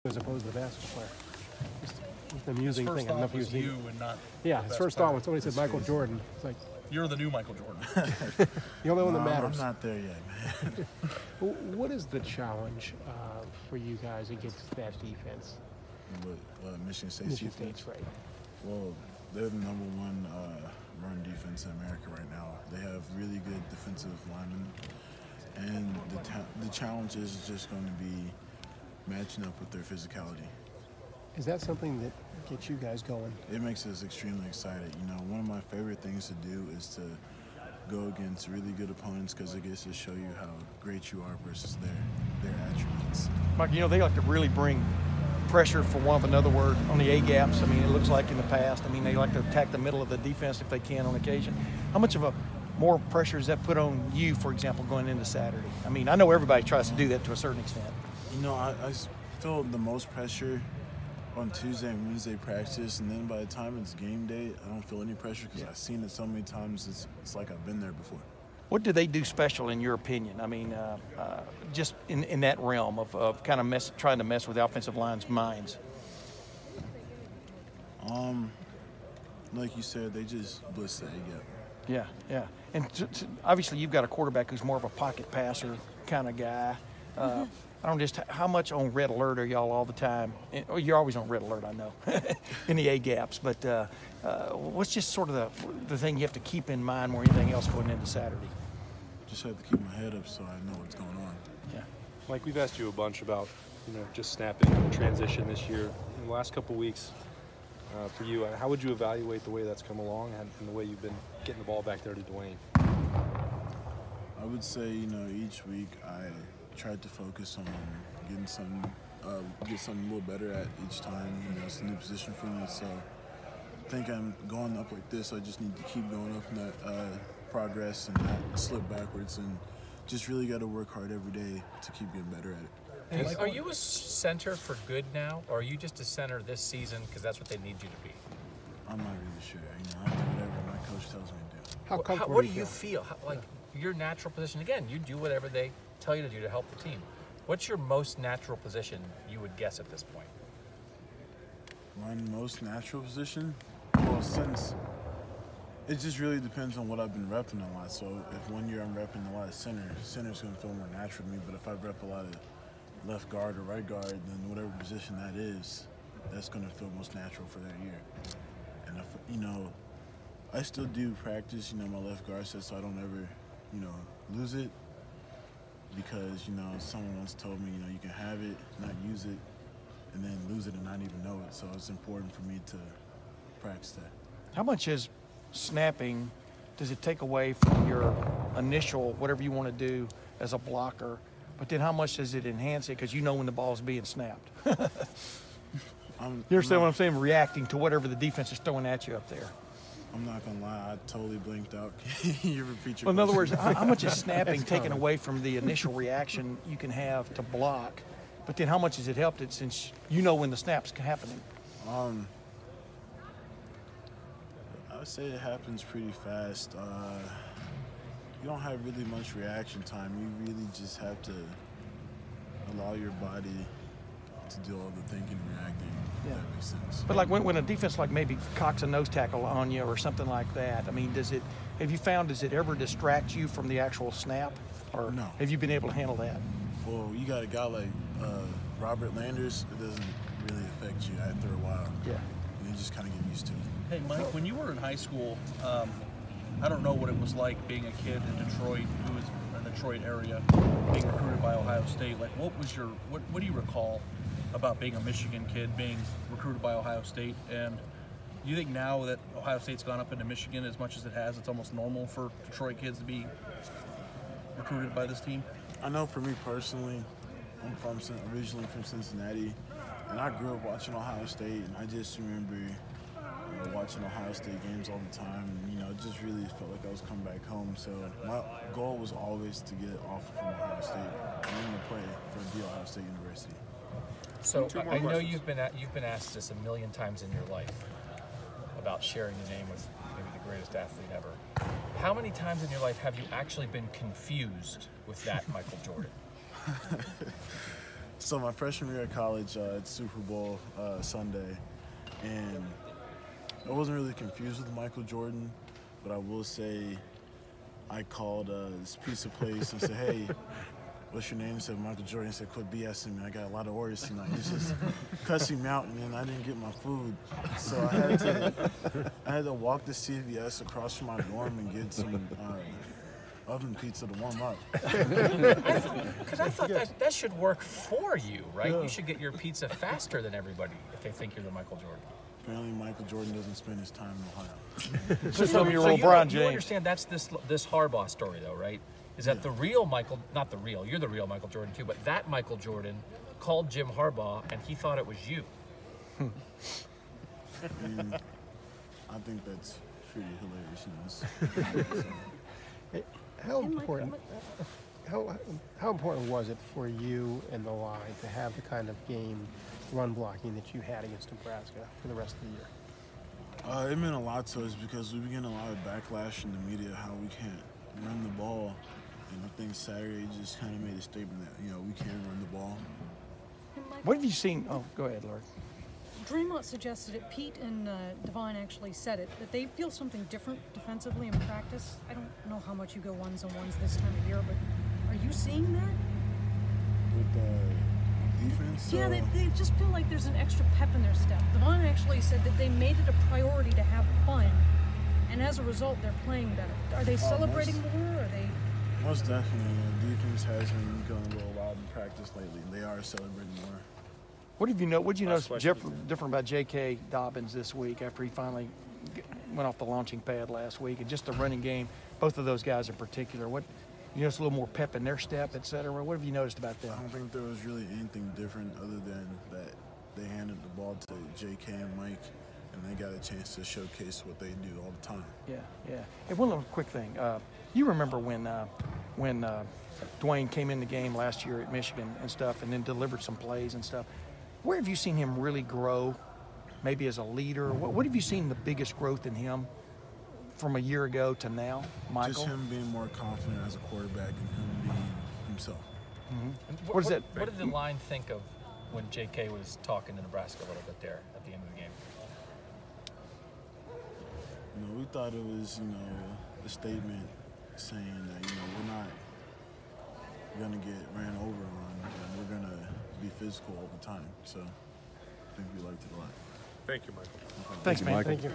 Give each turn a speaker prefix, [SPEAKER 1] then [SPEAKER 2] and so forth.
[SPEAKER 1] as opposed to the basketball player. Just an amusing
[SPEAKER 2] his first
[SPEAKER 1] thing. I don't know if
[SPEAKER 2] thought was
[SPEAKER 1] you've
[SPEAKER 2] you
[SPEAKER 1] seen it.
[SPEAKER 2] and not
[SPEAKER 1] Yeah,
[SPEAKER 2] the
[SPEAKER 1] his
[SPEAKER 2] best
[SPEAKER 1] first
[SPEAKER 2] player.
[SPEAKER 1] thought when somebody said Michael Jordan, it's like
[SPEAKER 2] You're the new Michael Jordan.
[SPEAKER 1] the only one that
[SPEAKER 3] No,
[SPEAKER 1] matters.
[SPEAKER 3] I'm not there yet, man.
[SPEAKER 1] What is the challenge for you guys against that defense?
[SPEAKER 3] What Michigan State's
[SPEAKER 1] Michigan
[SPEAKER 3] defense?
[SPEAKER 1] State's right.
[SPEAKER 3] Well, they're the #1 run defense in America right now. They have really good defensive linemen, and the challenge is just going to be matching up with their physicality.
[SPEAKER 1] Is that something that gets you guys going?
[SPEAKER 3] It makes us extremely excited. You know, one of my favorite things to do is to go against really good opponents because it gets to show you how great you are versus their attributes.
[SPEAKER 4] Mike, you know, they like to really bring pressure, for want of another word, on the A-gaps. I mean, it looks like in the past. I mean, they like to attack the middle of the defense if they can on occasion. How much of a more pressure does that put on you, for example, going into Saturday? I mean, I know everybody tries to do that to a certain extent.
[SPEAKER 3] You know, I feel the most pressure on Tuesday and Wednesday practice, and then by the time it's game day, I don't feel any pressure because I've seen it so many times. It's like I've been there before.
[SPEAKER 4] What do they do special, in your opinion? I mean, just in that realm of kind of trying to mess with the offensive line's minds?
[SPEAKER 3] Like you said, they just blitz the A-gap.
[SPEAKER 4] Yeah, yeah. And obviously you've got a quarterback who's more of a pocket passer kind of guy. I don't just, how much on red alert are y'all all the time? You're always on red alert, I know, in the A-gaps. But what's just sort of the thing you have to keep in mind more than anything else going into Saturday?
[SPEAKER 3] Just have to keep my head up so I know what's going on.
[SPEAKER 4] Yeah.
[SPEAKER 5] Mike, we've asked you a bunch about, just snapping and the transition this year. In the last couple of weeks, for you, how would you evaluate the way that's come along and the way you've been getting the ball back there to Dwayne?
[SPEAKER 3] I would say, each week I tried to focus on getting something, get something a little better at each time. It's a new position for me, so I think I'm going up like this. I just need to keep going up in that progress and not slip backwards, and just really got to work hard every day to keep getting better at it.
[SPEAKER 6] Hey, are you a center for good now, or are you just a center this season because that's what they need you to be?
[SPEAKER 3] I'm not really sure. I do whatever my coach tells me to do.
[SPEAKER 1] How comfortable
[SPEAKER 6] What do you feel? Your natural position? Again, you do whatever they tell you to do to help the team. What's your most natural position, you would guess, at this point?
[SPEAKER 3] My most natural position? Well, since it just really depends on what I've been repping a lot. So if one year I'm repping a lot of center's going to feel more natural to me. But if I rep a lot of left guard or right guard, then whatever position that is, that's going to feel most natural for that year. And if, I still do practice, my left guard set so I don't ever, lose it. Because, someone once told me, you can have it, not use it, and then lose it and not even know it. So it's important for me to practice that.
[SPEAKER 4] How much is snapping, does it take away from your initial, whatever you want to do as a blocker, but then how much does it enhance it because you know when the ball's being snapped? You understand what I'm saying? Reacting to whatever the defense is throwing at you up there.
[SPEAKER 3] I'm not going to lie, I totally blinked out. Can you repeat your
[SPEAKER 4] Well, in other words,
[SPEAKER 3] question?
[SPEAKER 4] how much is snapping taken away from the initial reaction you can have to block, but then how much has it helped it since you know when the snap's happening?
[SPEAKER 3] I would say it happens pretty fast. You don't have really much reaction time. You really just have to allow your body to do all the thinking and reacting, if that makes sense.
[SPEAKER 4] But like when a defense like maybe cocks a nose tackle on you or something like that, I mean, does it ever distract you from the actual snap? Or
[SPEAKER 3] No.
[SPEAKER 4] have you been able to handle that?
[SPEAKER 3] Well, you got a guy like Robert Landers, it doesn't really affect you after a while.
[SPEAKER 4] Yeah.
[SPEAKER 3] You just kind of get used to it.
[SPEAKER 2] Hey, Mike, when you were in high school, I don't know what it was like being a kid in Detroit, who was in the Detroit area, being recruited by Ohio State. Like, what do you recall about being a Michigan kid, being recruited by Ohio State? And do you think now that Ohio State's gone up into Michigan as much as it has, it's almost normal for Detroit kids to be recruited by this team?
[SPEAKER 3] I know for me personally, I'm originally from Cincinnati, and I grew up watching Ohio State, and I just remember watching Ohio State games all the time, and it just really felt like I was coming back home. So my goal was always to get off from Ohio State and then to play for the Ohio State University.
[SPEAKER 6] So I know you've been asked this a million times in your life about sharing the name with maybe the greatest athlete ever. How many times in your life have you actually been confused with that Michael Jordan?
[SPEAKER 3] So my freshman year at college, it's Super Bowl Sunday, and I wasn't really confused with Michael Jordan, but I will say I called this pizza place and said, "Hey, what's your name?" He said, "Michael Jordan." He said, "Quit BSing me. I got a lot of orders tonight." He's just cussing me out, and then I didn't get my food, so I had to walk to CVS across from my dorm and get some oven pizza to warm up.
[SPEAKER 6] Because I thought that should work for you, right? You should get your pizza faster than everybody if they think you're the Michael Jordan.
[SPEAKER 3] Apparently, Michael Jordan doesn't spend his time in Ohio.
[SPEAKER 4] Just some of your
[SPEAKER 6] So
[SPEAKER 4] old LeBron
[SPEAKER 6] you
[SPEAKER 4] James.
[SPEAKER 6] understand that's this Harbaugh story, though, right? Is that the real Michael, not the real, you're the real Michael Jordan too, but that Michael Jordan called Jim Harbaugh and he thought it was you.
[SPEAKER 3] And I think that's pretty hilarious.
[SPEAKER 1] How important? How important was it for you and the line to have the kind of game run blocking that you had against Nebraska for the rest of the year?
[SPEAKER 3] It meant a lot to us because we began a lot of backlash in the media how we can't run the ball. And I think Saturday just kind of made a statement that, we can run the ball.
[SPEAKER 4] What have you seen? Oh, go ahead, Lord.
[SPEAKER 7] Draymond suggested it. Pete and Devine actually said it, that they feel something different defensively in practice. I don't know how much you go ones-on-ones this time of year, but are you seeing that?
[SPEAKER 3] With the defense?
[SPEAKER 7] Yeah, they just feel like there's an extra pep in their step. Devine actually said that they made it a priority to have fun, and as a result, they're playing better. Are they celebrating more? Are they?
[SPEAKER 3] Most definitely. Defense has been going a little wild in practice lately. They are celebrating more.
[SPEAKER 4] What did you notice different about J.K. Dobbins this week after he finally went off the launching pad last week, and just the running game, both of those guys in particular? What you notice a little more pep in their step, et cetera? What have you noticed about that?
[SPEAKER 3] I don't think there was really anything different other than that they handed the ball to J.K. and Mike, and they got a chance to showcase what they do all the time.
[SPEAKER 4] Yeah. Hey, one little quick thing. You remember when Dwayne came in the game last year at Michigan and stuff, and then delivered some plays and stuff? Where have you seen him really grow, maybe as a leader? What have you seen the biggest growth in him from a year ago to now, Michael?
[SPEAKER 3] Just him being more confident as a quarterback and him being himself.
[SPEAKER 6] Mm-hmm.
[SPEAKER 4] What did
[SPEAKER 6] the line think of when J.K. was talking to Nebraska a little bit there at the end of the game?
[SPEAKER 3] We thought it was, a statement saying that, we're not going to get ran over on, and we're going to be physical all the time. So I think we liked it a lot.
[SPEAKER 5] Thank you, Michael.
[SPEAKER 4] Thanks, man.
[SPEAKER 1] Thank you.